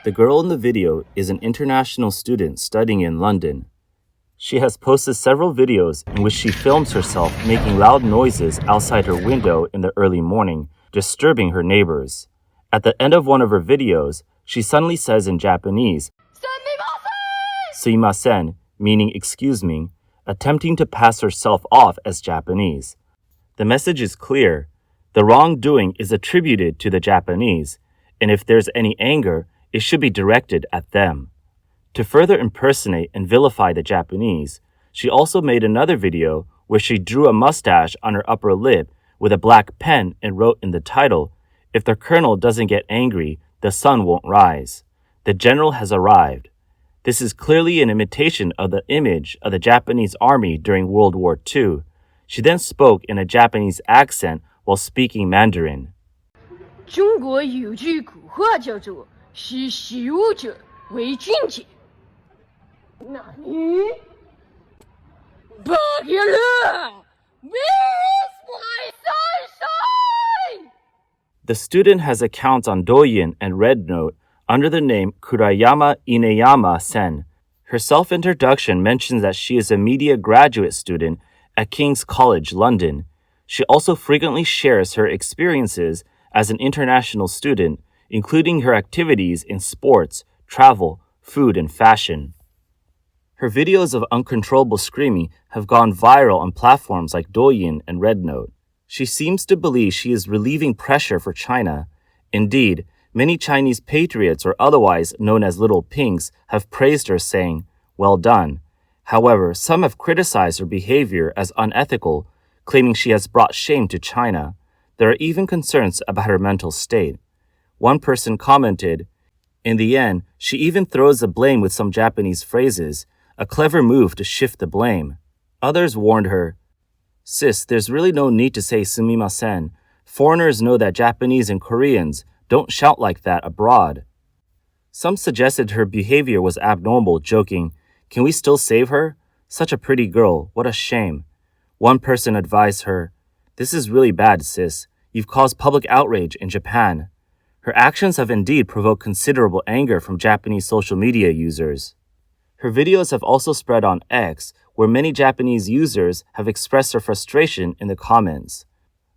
The girl in the video is an international student studying in London. She has posted several videos in which she films herself making loud noises outside her window in the early morning, disturbing her neighbors. At the end of one of her videos, she suddenly says in Japanese, Sumimasen, meaning excuse me, attempting to pass herself off as Japanese. The message is clear. The wrongdoing is attributed to the Japanese, and if there's any anger, it should be directed at them. To further impersonate and vilify the Japanese, she also made another video where she drew a mustache on her upper lip with a black pen and wrote in the title, "If the colonel doesn't get angry, the sun won't rise. The general has arrived." This is clearly an imitation of the image of the Japanese army during World War II. She then spoke in a Japanese accent while speaking Mandarin. 中国有句古话叫做“识时务者为俊杰”。那你？Backlash! Where is my sunshine? The student has accounts on Douyin and RedNote under the name Kurayama Ineyama-sen. Her self-introduction mentions that she is a media graduate student at King's College, London. She also frequently shares her experiences as an international student, including her activities in sports, travel, food, and fashion. Her videos of uncontrollable screaming have gone viral on platforms like Douyin and RedNote. She seems to believe she is relieving pressure for China. Indeed, many Chinese patriots or otherwise known as little pinks have praised her, saying, "Well done." However, some have criticized her behavior as unethical, claiming she has brought shame to China. There are even concerns about her mental state. One person commented, "In the end, she even throws the blame with some Japanese phrases, a clever move to shift the blame." Others warned her, "Sis, there's really no need to say sumimasen. Foreigners know that Japanese and Koreans don't shout like that abroad." Some suggested her behavior was abnormal, joking, "Can we still save her? Such a pretty girl, what a shame." One person advised her, "This is really bad, sis. You've caused public outrage in Japan." Her actions have indeed provoked considerable anger from Japanese social media users. Her videos have also spread on X, where many Japanese users have expressed their frustration in the comments.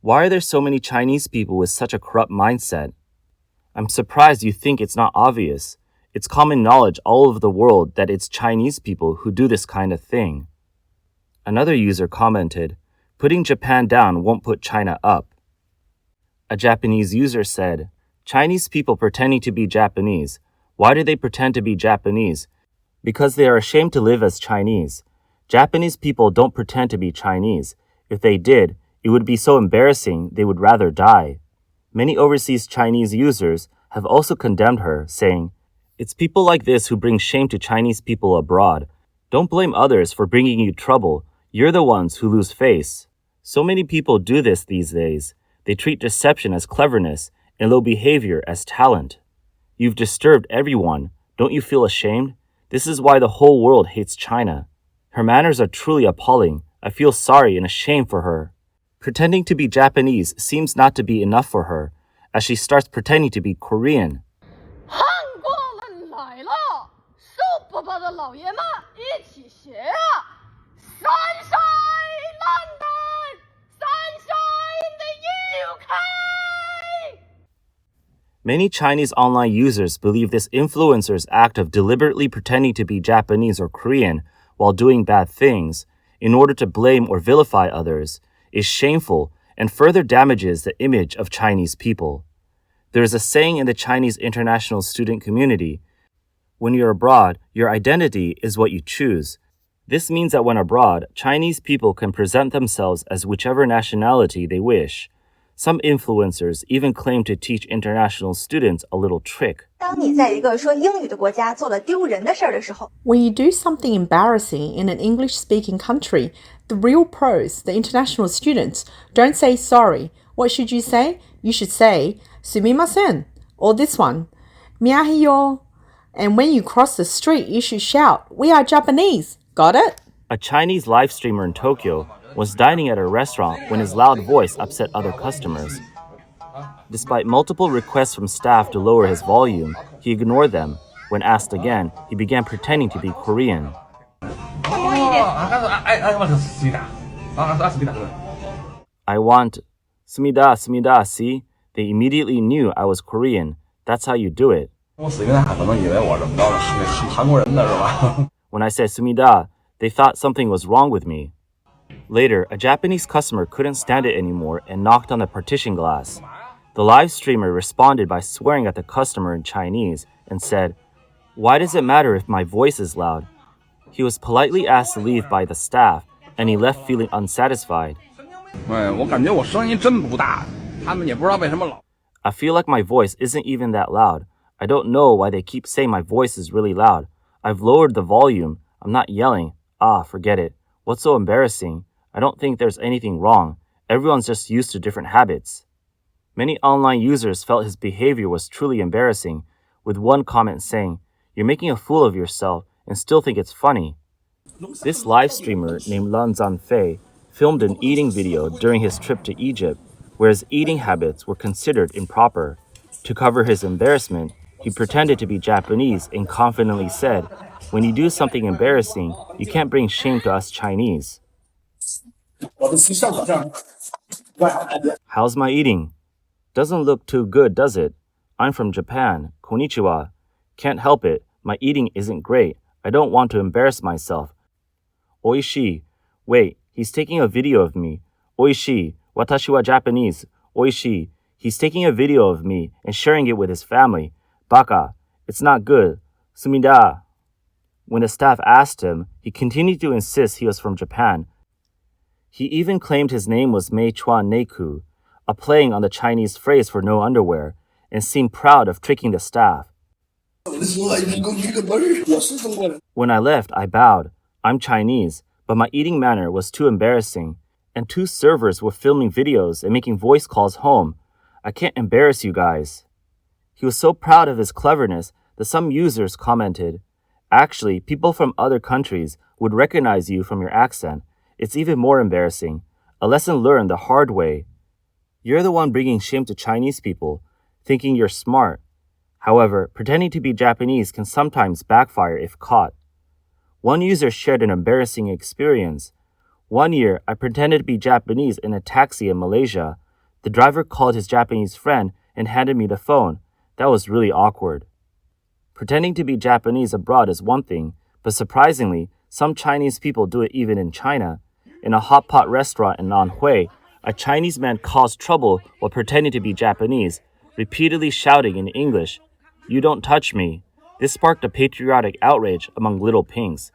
Why are there so many Chinese people with such a corrupt mindset? I'm surprised you think it's not obvious. It's common knowledge all over the world that it's Chinese people who do this kind of thing. Another user commented, "Putting Japan down won't put China up." A Japanese user said, "Chinese people pretending to be Japanese. Why do they pretend to be Japanese? Because they are ashamed to live as Chinese. Japanese people don't pretend to be Chinese. If they did, it would be so embarrassing they would rather die." Many overseas Chinese users have also condemned her, saying, "It's people like this who bring shame to Chinese people abroad. Don't blame others for bringing you trouble. You're the ones who lose face." So many people do this these days. They treat deception as cleverness and low behavior as talent. You've disturbed everyone. Don't you feel ashamed? This is why the whole world hates China. Her manners are truly appalling. I feel sorry and ashamed for her. Pretending to be Japanese seems not to be enough for her, as she starts pretending to be Korean. 韩国人来了，手不把的老爷们一起学啊！ Sunshine London, sunshine the UK. Many Chinese online users believe this influencer's act of deliberately pretending to be Japanese or Korean while doing bad things in order to blame or vilify others is shameful and further damages the image of Chinese people. There is a saying in the Chinese international student community, "When you're abroad, your identity is what you choose." This means that when abroad, Chinese people can present themselves as whichever nationality they wish. Some influencers even claim to teach international students a little trick. 当你在一个说英语的国家做了丢人的事儿的时候 When you do something embarrassing in an English-speaking country, the real pros, the international students, don't say sorry. What should you say? You should say, Sumimasen, or this one, Miyahiyo. And when you cross the street, you should shout, "We are Japanese." Got it? A Chinese live streamer in Tokyo was dining at a restaurant when his loud voice upset other customers. Despite multiple requests from staff to lower his volume, He ignored them. When asked again, he began pretending to be Korean. I want Sumida, Sumida, see? They immediately knew I was Korean. That's how you do it. When I said Sumida, they thought something was wrong with me. Later, a Japanese customer couldn't stand it anymore and knocked on the partition glass. The live streamer responded by swearing at the customer in Chinese and said, "Why does it matter if my voice is loud?" He was politely asked to leave by the staff, and he left feeling unsatisfied. I feel like my voice isn't even that loud. I don't know why they keep saying my voice is really loud. I've lowered the volume. I'm not yelling. Forget it. What's so embarrassing? I don't think there's anything wrong. Everyone's just used to different habits. Many online users felt his behavior was truly embarrassing, with one comment saying, "You're making a fool of yourself and still think it's funny." This live streamer named Lan Zanfei filmed an eating video during his trip to Egypt, where his eating habits were considered improper. To cover his embarrassment, he pretended to be Japanese and confidently said, "When you do something embarrassing, you can't bring shame to us Chinese." How's my eating? Doesn't look too good, does it? I'm from Japan. Konnichiwa. Can't help it. My eating isn't great. I don't want to embarrass myself. Oishii. Wait, he's taking a video of me. Oishii. Watashi wa Japanese. Oishii. He's taking a video of me and sharing it with his family. Baka. It's not good. Sumida. When the staff asked him, he continued to insist he was from Japan. He even claimed his name was Mei Chuan Neiku, a playing on the Chinese phrase for no underwear, and seemed proud of tricking the staff. When I left, I bowed. I'm Chinese, but my eating manner was too embarrassing, and 2 servers were filming videos and making voice calls home. I can't embarrass you guys. He was so proud of his cleverness that some users commented, "Actually, people from other countries would recognize you from your accent. It's even more embarrassing. A lesson learned the hard way. You're the one bringing shame to Chinese people, thinking you're smart. However, pretending to be Japanese can sometimes backfire if caught." One user shared an embarrassing experience. One year, I pretended to be Japanese in a taxi in Malaysia. The driver called his Japanese friend and handed me the phone. That was really awkward. Pretending to be Japanese abroad is one thing, but surprisingly, some Chinese people do it even in China. In a hot pot restaurant in Anhui, a Chinese man caused trouble while pretending to be Japanese, repeatedly shouting in English, "You don't touch me." This sparked a patriotic outrage among little pinks.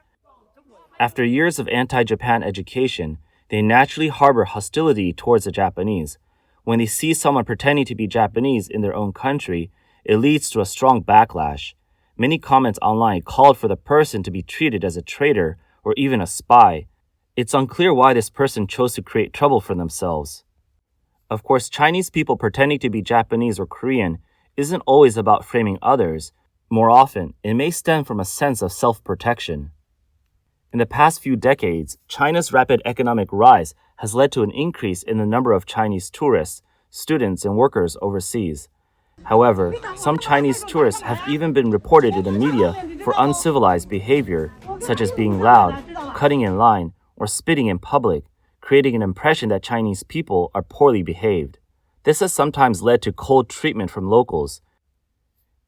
After years of anti-Japan education, they naturally harbor hostility towards the Japanese. When they see someone pretending to be Japanese in their own country, it leads to a strong backlash. Many comments online called for the person to be treated as a traitor or even a spy. It's unclear why this person chose to create trouble for themselves. Of course, Chinese people pretending to be Japanese or Korean isn't always about framing others. More often, it may stem from a sense of self-protection. In the past few decades, China's rapid economic rise has led to an increase in the number of Chinese tourists, students, and workers overseas. However, some Chinese tourists have even been reported in the media for uncivilized behavior, such as being loud, cutting in line, or spitting in public, creating an impression that Chinese people are poorly behaved. This has sometimes led to cold treatment from locals.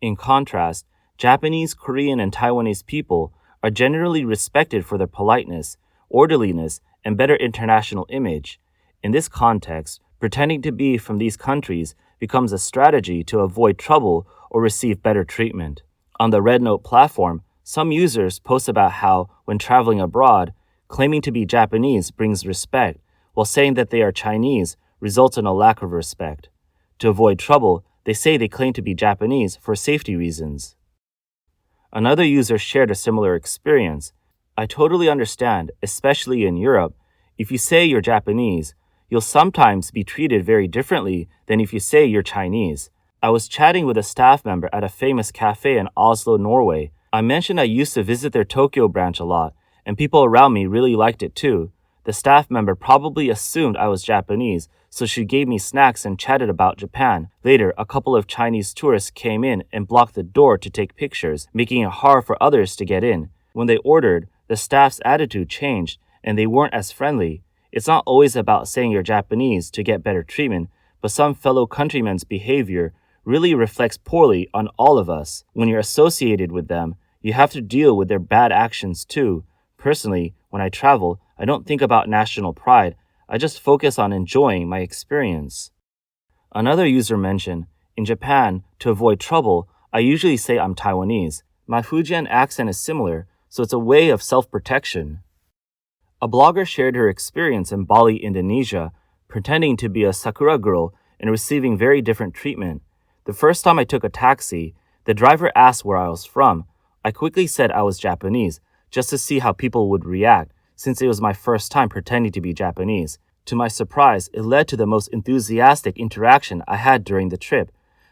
In contrast, Japanese, Korean, and Taiwanese people are generally respected for their politeness, orderliness, and better international image. In this context, pretending to be from these countries becomes a strategy to avoid trouble or receive better treatment. On the Red Note platform, some users post about how, when traveling abroad, claiming to be Japanese brings respect, while saying that they are Chinese results in a lack of respect. To avoid trouble, they say they claim to be Japanese for safety reasons. Another user shared a similar experience. "I totally understand, especially in Europe. If you say you're Japanese, you'll sometimes be treated very differently than if you say you're Chinese. I was chatting with a staff member at a famous cafe in Oslo, Norway. I mentioned I used to visit their Tokyo branch a lot, and people around me really liked it too. The staff member probably assumed I was Japanese, so she gave me snacks and chatted about Japan. Later, a couple of Chinese tourists came in and blocked the door to take pictures, making it hard for others to get in. When they ordered, the staff's attitude changed, and they weren't as friendly. It's not always about saying you're Japanese to get better treatment, but some fellow countrymen's behavior really reflects poorly on all of us. When you're associated with them, you have to deal with their bad actions too. Personally, when I travel, I don't think about national pride. I just focus on enjoying my experience. Another user mentioned, in Japan, to avoid trouble, I usually say I'm Taiwanese. My Fujian accent is similar, so it's a way of self-protection. A blogger shared her experience in Bali, Indonesia, pretending to be a Sakura girl and receiving very different treatment. The first time I took a taxi, the driver asked where I was from. I quickly said I was Japanese, just to see how people would react, since it was my first time pretending to be Japanese. To my surprise, it led to the most enthusiastic interaction I had during the trip.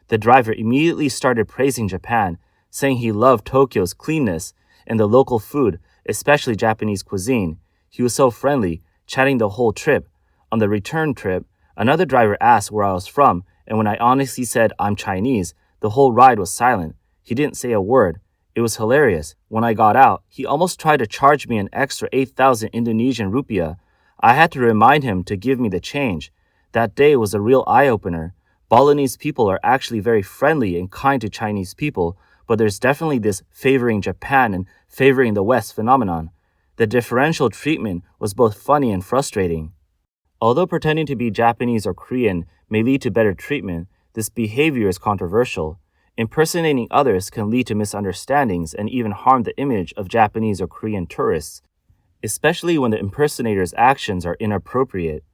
The driver immediately started praising Japan, saying he loved Tokyo's cleanness and the local food, especially Japanese cuisine. He was so friendly, chatting the whole trip. On the return trip, another driver asked where I was from, and when I honestly said I'm Chinese, the whole ride was silent. He didn't say a word. It was hilarious. When I got out, he almost tried to charge me an extra 8,000 Indonesian rupiah. I had to remind him to give me the change. That day was a real eye-opener. Balinese people are actually very friendly and kind to Chinese people, but there's definitely this favoring Japan and favoring the West phenomenon. The differential treatment was both funny and frustrating. Although pretending to be Japanese or Korean may lead to better treatment, this behavior is controversial. Impersonating others can lead to misunderstandings and even harm the image of Japanese or Korean tourists, especially when the impersonator's actions are inappropriate.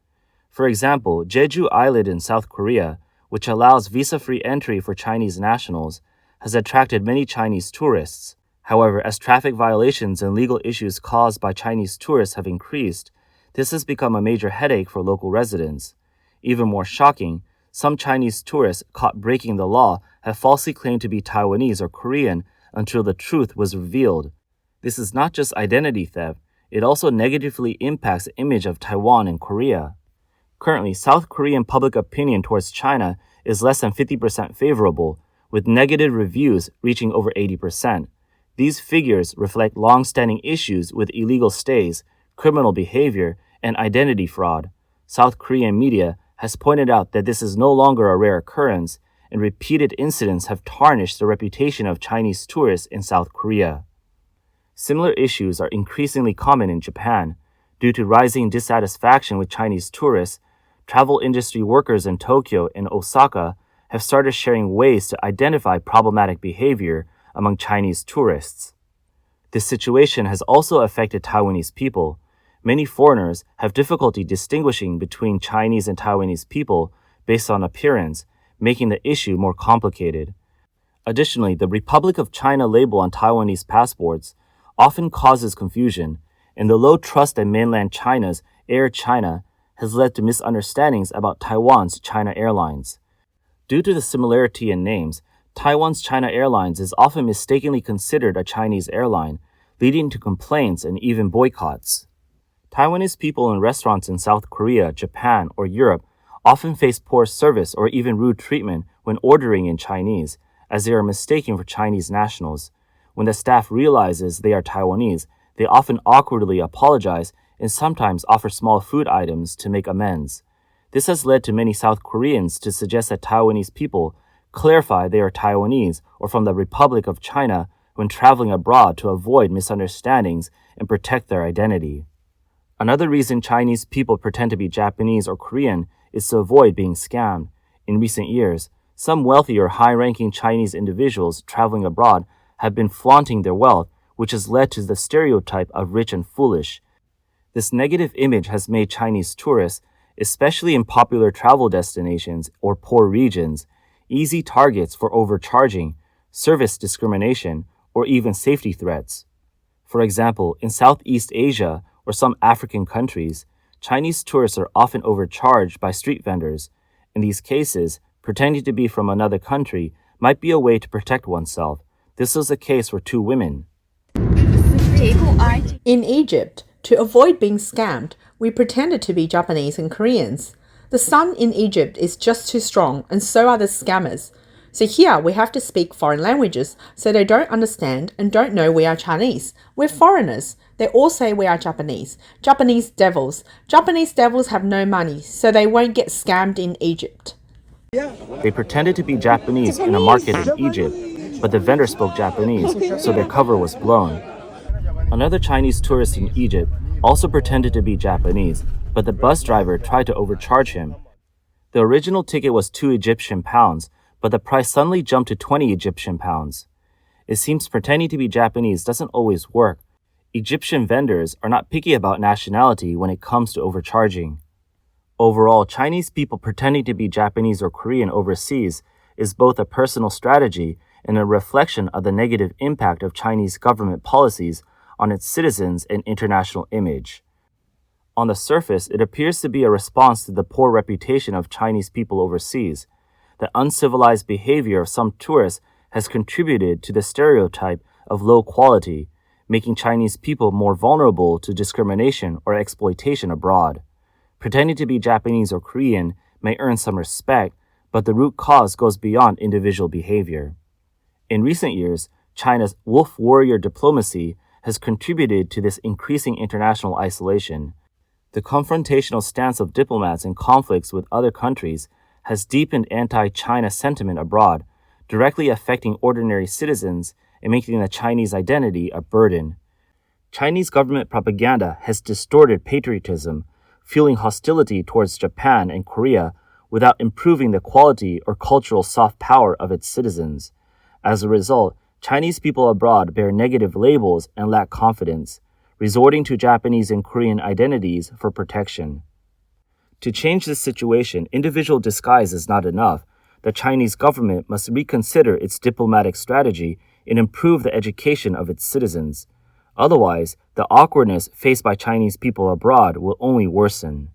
For example, Jeju Island in South Korea, which allows visa-free entry for Chinese nationals, has attracted many Chinese tourists. However, as traffic violations and legal issues caused by Chinese tourists have increased, this has become a major headache for local residents. Even more shocking, some Chinese tourists caught breaking the law have falsely claimed to be Taiwanese or Korean until the truth was revealed. This is not just identity theft, it also negatively impacts the image of Taiwan and Korea. Currently, South Korean public opinion towards China is less than 50% favorable, with negative reviews reaching over 80%. These figures reflect long-standing issues with illegal stays, criminal behavior, and identity fraud. South Korean media has pointed out that this is no longer a rare occurrence, and repeated incidents have tarnished the reputation of Chinese tourists in South Korea. Similar issues are increasingly common in Japan. Due to rising dissatisfaction with Chinese tourists, travel industry workers in Tokyo and Osaka have started sharing ways to identify problematic behavior among Chinese tourists. This situation has also affected Taiwanese people. Many foreigners have difficulty distinguishing between Chinese and Taiwanese people based on appearance, making the issue more complicated. Additionally, the Republic of China label on Taiwanese passports often causes confusion, and the low trust in mainland China's Air China has led to misunderstandings about Taiwan's China Airlines. Due to the similarity in names, Taiwan's China Airlines is often mistakenly considered a Chinese airline, leading to complaints and even boycotts. Taiwanese people in restaurants in South Korea, Japan, or Europe often face poor service or even rude treatment when ordering in Chinese, as they are mistaken for Chinese nationals. When the staff realizes they are Taiwanese, they often awkwardly apologize and sometimes offer small food items to make amends. This has led to many South Koreans to suggest that Taiwanese people clarify they are Taiwanese or from the Republic of China when traveling abroad to avoid misunderstandings and protect their identity. Another reason Chinese people pretend to be Japanese or Korean is to avoid being scammed. In recent years, some wealthy or high-ranking Chinese individuals traveling abroad have been flaunting their wealth, which has led to the stereotype of rich and foolish. This negative image has made Chinese tourists, especially in popular travel destinations or poor regions, easy targets for overcharging, service discrimination, or even safety threats. For example, in Southeast Asia or some African countries, Chinese tourists are often overcharged by street vendors. In these cases, pretending to be from another country might be a way to protect oneself. This was the case for two women. In Egypt, To avoid being scammed, we pretended to be Japanese and Koreans. The sun in Egypt is just too strong, and so are the scammers. So here we have to speak foreign languages so they don't understand and don't know we are Chinese. We're foreigners. They all say we are Japanese. Japanese devils. Japanese devils have no money, so they won't get scammed in Egypt. They pretended to be Japanese in a market in Egypt, but the vendor spoke Japanese, so their cover was blown. Another Chinese tourist in Egypt also pretended to be Japanese, but the bus driver tried to overcharge him. The original ticket was 2 Egyptian pounds, but the price suddenly jumped to 20 Egyptian pounds. It seems pretending to be Japanese doesn't always work. Egyptian vendors are not picky about nationality when it comes to overcharging. Overall, Chinese people pretending to be Japanese or Korean overseas is both a personal strategy and a reflection of the negative impact of Chinese government policies on its citizens and international image. On the surface, it appears to be a response to the poor reputation of Chinese people overseas. The uncivilized behavior of some tourists has contributed to the stereotype of low quality, making Chinese people more vulnerable to discrimination or exploitation abroad. Pretending to be Japanese or Korean may earn some respect, but the root cause goes beyond individual behavior. In recent years, China's wolf warrior diplomacy has contributed to this increasing international isolation. The confrontational stance of diplomats in conflicts with other countries has deepened anti-China sentiment abroad, directly affecting ordinary citizens and making the Chinese identity a burden. Chinese government propaganda has distorted patriotism, fueling hostility towards Japan and Korea without improving the quality or cultural soft power of its citizens. As a result, Chinese people abroad bear negative labels and lack confidence, resorting to Japanese and Korean identities for protection. To change this situation, individual disguise is not enough. The Chinese government must reconsider its diplomatic strategy and improve the education of its citizens. Otherwise, the awkwardness faced by Chinese people abroad will only worsen.